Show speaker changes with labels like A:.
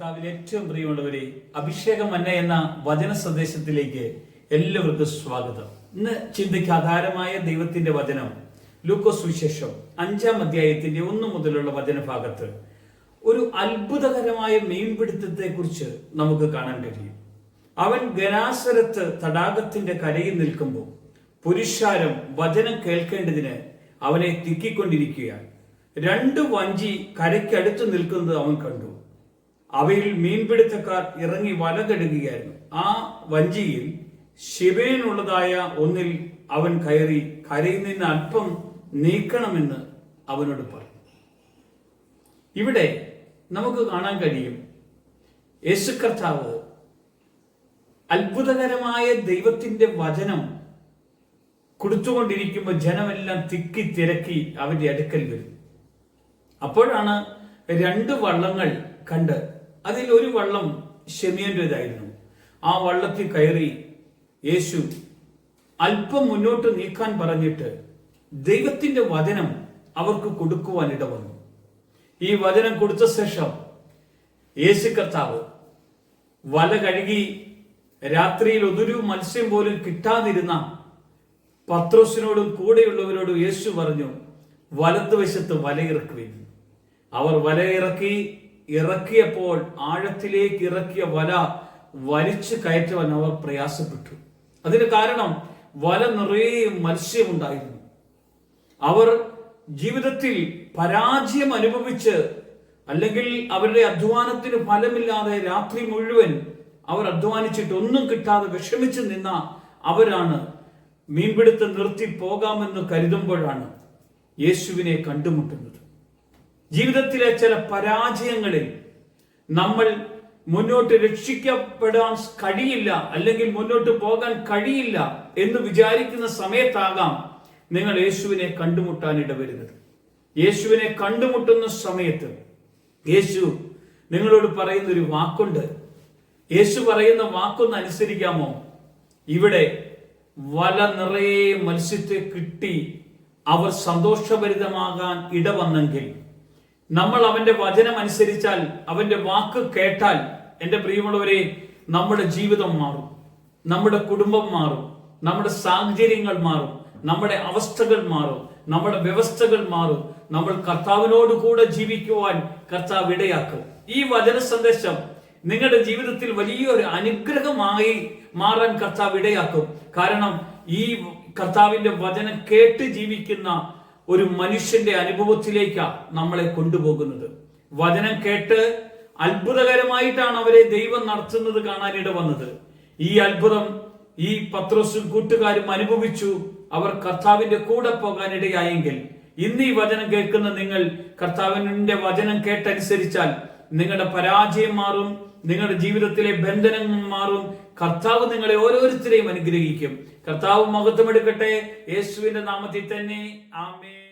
A: കർത്താവിൽ ഏറ്റവും പ്രിയമുള്ളവരെ, അഭിഷേകം മന്ന എന്ന വചന സന്ദേശത്തിലേക്ക് എല്ലാവർക്കും സ്വാഗതം. ഇന്ന് ചിന്തയ്ക്ക് ആധാരമായ ദൈവത്തിന്റെ വചനം ലൂക്കോസ് സുവിശേഷം 5-ാം അധ്യായത്തിന്റെ 1 മുതലുള്ള വചനഭാഗത്ത് ഒരു അത്ഭുതകരമായ മീൻപിടുത്തത്തെ കുറിച്ച് നമുക്ക് കാണാൻ കഴിയും. അവൻ ഗനാസരത്ത് തടാകത്തിന്റെ കരയിൽ നിൽക്കുമ്പോൾ പുരുഷാരം വചനം കേൾക്കേണ്ടതിന് അവനെ തിക്കിക്കൊണ്ടിരിക്കുകയാണ്. 2 വഞ്ചി കരയ്ക്കടുത്ത് നിൽക്കുന്നത് അവൻ കണ്ടു. അവയിൽ മീൻപിടുത്തക്കാർ ഇറങ്ങി വല കെടുകയായിരുന്നു. ആ വഞ്ചിയിൽ ശിബേനുള്ളതായ ഒന്നിൽ അവൻ കയറി കരയിൽ നിന്ന് അല്പം നീക്കണമെന്ന് അവനോട് പറഞ്ഞു. ഇവിടെ നമുക്ക് കാണാൻ കഴിയും, യേശു കർത്താവ് അത്ഭുതകരമായ ദൈവത്തിന്റെ വചനം കൊടുത്തുകൊണ്ടിരിക്കുമ്പോൾ ജനമെല്ലാം തിക്കി തിരക്കി അവന്റെ അടുക്കൽ വരും. അപ്പോഴാണ് 2 വള്ളങ്ങൾ കണ്ട് അതിൽ ഒരു വള്ളം ശെമിയോന്റേതായിരുന്നു. ആ വള്ളത്തിൽ കയറി യേശു അല്പം മുന്നോട്ട് നീക്കാൻ പറഞ്ഞിട്ട് ദൈവത്തിന്റെ വചനം അവർക്ക് കൊടുക്കുവാൻ ഇടവന്നു. ഈ വചനം കൊടുത്ത ശേഷം യേശു കർത്താവ് വല കഴുകി രാത്രിയിൽ ഒരു മത്സ്യം പോലും കിട്ടാതിരുന്ന പത്രോസിനോടും കൂടെയുള്ളവരോടും യേശു പറഞ്ഞു, വലതുവശത്ത് വലയിറക്കുവിൻ. അവർ വല ഇറക്കിയപ്പോൾ ആഴത്തിലേക്ക് ഇറക്കിയ വല വലിച്ചു കയറ്റുവാൻ അവർ പ്രയാസപ്പെട്ടു. അതിന് കാരണം വല നിറയെ മത്സ്യമുണ്ടായിരുന്നു. അവർ ജീവിതത്തിൽ പരാജയം അനുഭവിച്ച്, അല്ലെങ്കിൽ അവരുടെ അധ്വാനത്തിന് ഫലമില്ലാതെ രാത്രി മുഴുവൻ അവർ അധ്വാനിച്ചിട്ട് ഒന്നും കിട്ടാതെ വിഷമിച്ച് നിന്ന അവരാണ് മീൻപിടുത്തം നിർത്തി പോകാമെന്ന് കരുതുമ്പോഴാണ് യേശുവിനെ കണ്ടുമുട്ടുന്നത്. ജീവിതത്തിലെ ചില പരാജയങ്ങളിൽ നമ്മൾ മുന്നോട്ട് രക്ഷിക്കപ്പെടാൻ കഴിയില്ല, അല്ലെങ്കിൽ മുന്നോട്ട് പോകാൻ കഴിയില്ല എന്ന് വിചാരിക്കുന്ന സമയത്താകാം നിങ്ങൾ യേശുവിനെ കണ്ടുമുട്ടാൻ ഇടവരുന്നത്. യേശുവിനെ കണ്ടുമുട്ടുന്ന സമയത്ത് യേശു നിങ്ങളോട് പറയുന്നൊരു വാക്കുണ്ട്. യേശു പറയുന്ന വാക്കൊന്ന് അനുസരിക്കാമോ? ഇവിടെ വല നിറയെ മത്സ്യത്തെ കിട്ടി അവർ സന്തോഷഭരിതമാകാൻ ഇടവന്നെങ്കിൽ, നമ്മൾ അവന്റെ വചനം അനുസരിച്ചാൽ, അവന്റെ വാക്ക് കേട്ടാൽ, എൻ്റെ പ്രിയമുള്ളവരെ, നമ്മുടെ ജീവിതം മാറും, നമ്മുടെ കുടുംബം മാറും, നമ്മുടെ സാഹചര്യങ്ങൾ മാറും, നമ്മുടെ അവസ്ഥകൾ മാറും, നമ്മുടെ വ്യവസ്ഥകൾ മാറും. നമ്മൾ കർത്താവിനോട് കൂടെ ജീവിക്കുവാൻ കർത്താവ് ഇടയാക്കും. ഈ വചന സന്ദേശം നിങ്ങളുടെ ജീവിതത്തിൽ വലിയൊരു അനുഗ്രഹമായി മാറാൻ കർത്താവ് ഇടയാക്കും. കാരണം ഈ കർത്താവിന്റെ വചനം കേട്ട് ജീവിക്കുന്ന ഒരു മനുഷ്യന്റെ അനുഭവത്തിലേക്കാണ് നമ്മളെ കൊണ്ടുപോകുന്നത്. വചനം കേട്ട് അത്ഭുതകരമായിട്ടാണ് അവരെ ദൈവം നടത്തുന്നത് കാണാനിട വന്നത്. ഈ അത്ഭുതം ഈ പത്രോസും കൂട്ടുകാരും അനുഭവിച്ചു. അവർ കർത്താവിന്റെ കൂടെ പോകാൻ ഇടയായെങ്കിൽ, ഇന്ന് ഈ വചനം കേൾക്കുന്ന നിങ്ങൾ കർത്താവിന്റെ വചനം കേട്ടനുസരിച്ചാൽ നിങ്ങളുടെ പരാജയം മാറും, നിങ്ങളുടെ ജീവിതത്തിലെ ബന്ധനങ്ങൾ മാറും. കർത്താവ് നിങ്ങളെ ഓരോരുത്തരെയും അനുഗ്രഹിക്കും. കർത്താവ് മഹത്വമെടുക്കട്ടെ. യേശുവിന്റെ നാമത്തിൽ തന്നെ. ആമേൻ.